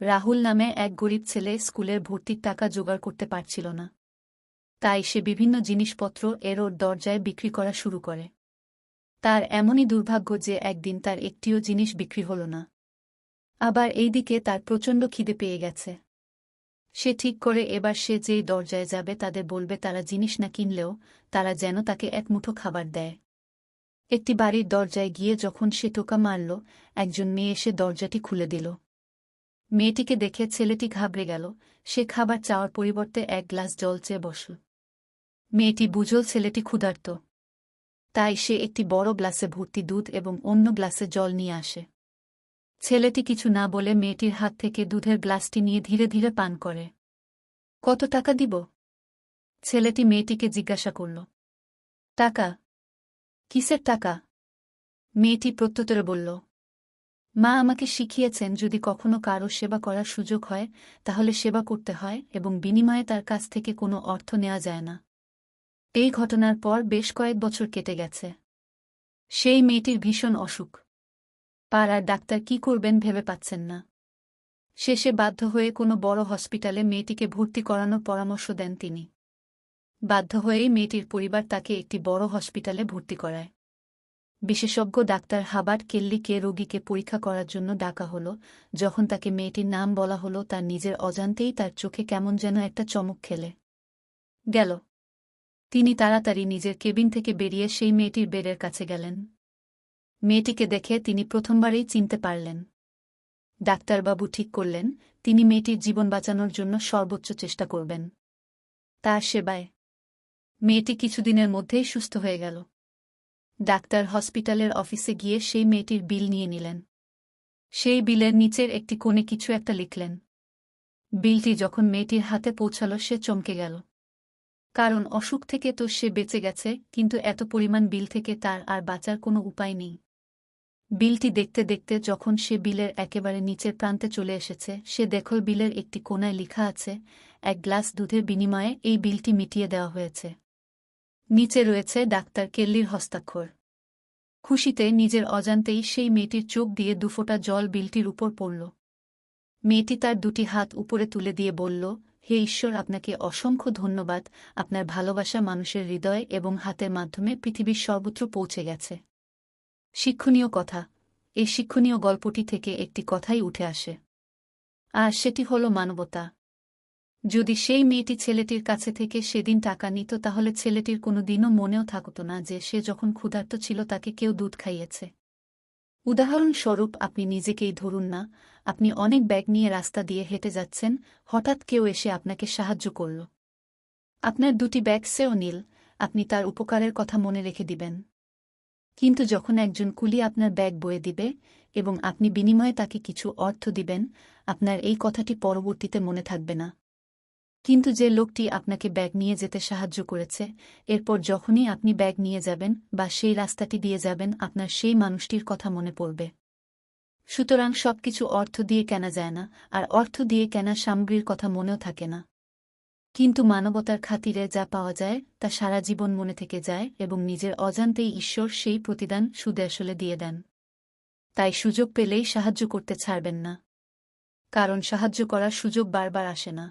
রাহুল নামে এক গরিব ছেলে স্কুলের ভর্তির টাকা জোগাড় করতে পারছিল না। তাই সে বিভিন্ন জিনিসপত্র ওর দরজায় বিক্রি করা শুরু করে। তার এমনই দুর্ভাগ্য যে একদিন তার একটিও জিনিস বিক্রি হল না। আবার এইদিকে তার প্রচণ্ড খিদে পেয়ে গেছে। সে ঠিক করে এবার সে যেই দরজায় যাবে তাদের বলবে তারা জিনিস না কিনলেও তারা যেন তাকে এক মুঠো খাবার দেয়। একটি বাড়ির দরজায় গিয়ে যখন সে টোকা মারল, একজন মেয়ে এসে দরজাটি খুলে দিল। মেয়েটিকে দেখে ছেলেটি ঘাবড়ে গেল। সে খাবার চাওয়ার পরিবর্তে এক গ্লাস জল চেয়ে বসল। মেয়েটি বুঝল ছেলেটি ক্ষুধার্ত, তাই সে একটি বড় গ্লাসে ভর্তি দুধ এবং অন্য গ্লাসে জল নিয়ে আসে। ছেলেটি কিছু না বলে মেয়েটির হাত থেকে দুধের গ্লাসটি নিয়ে ধীরে ধীরে পান করে। কত টাকা দিব? ছেলেটি মেয়েটিকে জিজ্ঞাসা করল। টাকা? কিসের টাকা? মেয়েটি প্রত্যুত্তরে বলল, মা আমাকে শিখিয়েছেন যদি কখনো কারো সেবা করার সুযোগ হয় তাহলে সেবা করতে হয় এবং বিনিময়ে তার কাছ থেকে কোনো অর্থ নেওয়া যায় না। এই ঘটনার পর বেশ কয়েক বছর কেটে গেছে। সেই মেয়েটির ভীষণ অসুখ। পাড়ার ডাক্তার কি করবেন ভেবে পাচ্ছেন না। শেষে বাধ্য হয়ে কোনো বড় হসপিটালে মেয়েটিকে ভর্তি করানোর পরামর্শ দেন তিনি। বাধ্য হয়েই মেয়েটির পরিবার তাকে একটি বড় হসপিটালে ভর্তি করায়। বিশেষজ্ঞ ডাক্তার হাবার্ট কেল্লিকে রোগীকে পরীক্ষা করার জন্য ডাকা হল। যখন তাকে মেয়েটির নাম বলা হলো তার নিজের অজান্তেই তার চোখে কেমন যেন একটা চমক খেলে গেল। তিনি তাড়াতাড়ি নিজের কেবিন থেকে বেরিয়ে সেই মেয়েটির বেডের কাছে গেলেন। মেয়েটিকে দেখে তিনি প্রথমবারেই চিনতে পারলেন। ডাক্তারবাবু ঠিক করলেন তিনি মেয়েটির জীবন বাঁচানোর জন্য সর্বোচ্চ চেষ্টা করবেন। তার সেবায় মেয়েটি কিছুদিনের মধ্যেই সুস্থ হয়ে গেল। ডাক্তার হসপিটালের অফিসে গিয়ে সেই মেয়েটির বিল নিয়ে নিলেন। সেই বিলের নিচের একটি কোণে কিছু একটা লিখলেন। বিলটি যখন মেয়েটির হাতে পৌঁছাল সে চমকে গেল। কারণ অসুখ থেকে তো সে বেঁচে গেছে, কিন্তু এত পরিমাণ বিল থেকে তার আর বাঁচার কোনো উপায় নেই। বিলটি দেখতে দেখতে যখন সে বিলের একেবারে নিচের প্রান্তে চলে এসেছে সে দেখল বিলের একটি কোণায় লেখা আছে, এক গ্লাস দুধের বিনিময়ে এই বিলটি মিটিয়ে দেওয়া হয়েছে। নিচে রয়েছে ডাক্তার কেল্লির হস্তাক্ষর। খুশিতে নিজের অজান্তেই সেই মেয়েটির চোখ দিয়ে দুফোঁটা জল বিলটির উপর পড়ল। মেয়েটি তার দুটি হাত উপরে তুলে দিয়ে বলল, হে ঈশ্বর, আপনাকে অসংখ্য ধন্যবাদ। আপনার ভালোবাসা মানুষের হৃদয় এবং হাতের মাধ্যমে পৃথিবীর সর্বত্র পৌঁছে গেছে। শিক্ষণীয় কথা। এই শিক্ষণীয় গল্পটি থেকে একটি কথাই উঠে আসে, আর সেটি হল মানবতা। যদি সেই মেয়েটি ছেলেটির কাছে থেকে সেদিন টাকা নিত তাহলে ছেলেটির কোনো দিনও মনেও থাকত না যে সে যখন ক্ষুধার্ত ছিল তাকে কেউ দুধ খাইয়েছে। উদাহরণস্বরূপ আপনি নিজেকেই ধরুন না, আপনি অনেক ব্যাগ নিয়ে রাস্তা দিয়ে হেঁটে যাচ্ছেন, হঠাৎ কেউ এসে আপনাকে সাহায্য করল। আপনার দুটি ব্যাগ সেও নীল, আপনি তার উপকারের কথা মনে রেখে দিবেন। কিন্তু যখন একজন কুলি আপনার ব্যাগ বয়ে দিবে এবং আপনি বিনিময়ে তাকে কিছু অর্থ দিবেন, আপনার এই কথাটি পরবর্তীতে মনে থাকবে না। কিন্তু যে লোকটি আপনাকে ব্যাগ নিয়ে যেতে সাহায্য করেছে, এরপর যখনই আপনি ব্যাগ নিয়ে যাবেন বা সেই রাস্তাটি দিয়ে যাবেন আপনার সেই মানুষটির কথা মনে পড়বে। সুতরাং সবকিছু অর্থ দিয়ে কেনা যায় না, আর অর্থ দিয়ে কেনা সামগ্রীর কথা মনেও থাকে না। কিন্তু মানবতার খাতিরে যা পাওয়া যায় তা সারা জীবন মনে থেকে যায় এবং নিজের অজান্তেই ঈশ্বর সেই প্রতিদান সুদে আসলে দিয়ে দেন। তাই সুযোগ পেলেই সাহায্য করতে ছাড়বেন না, কারণ সাহায্য করার সুযোগ বারবার আসে না।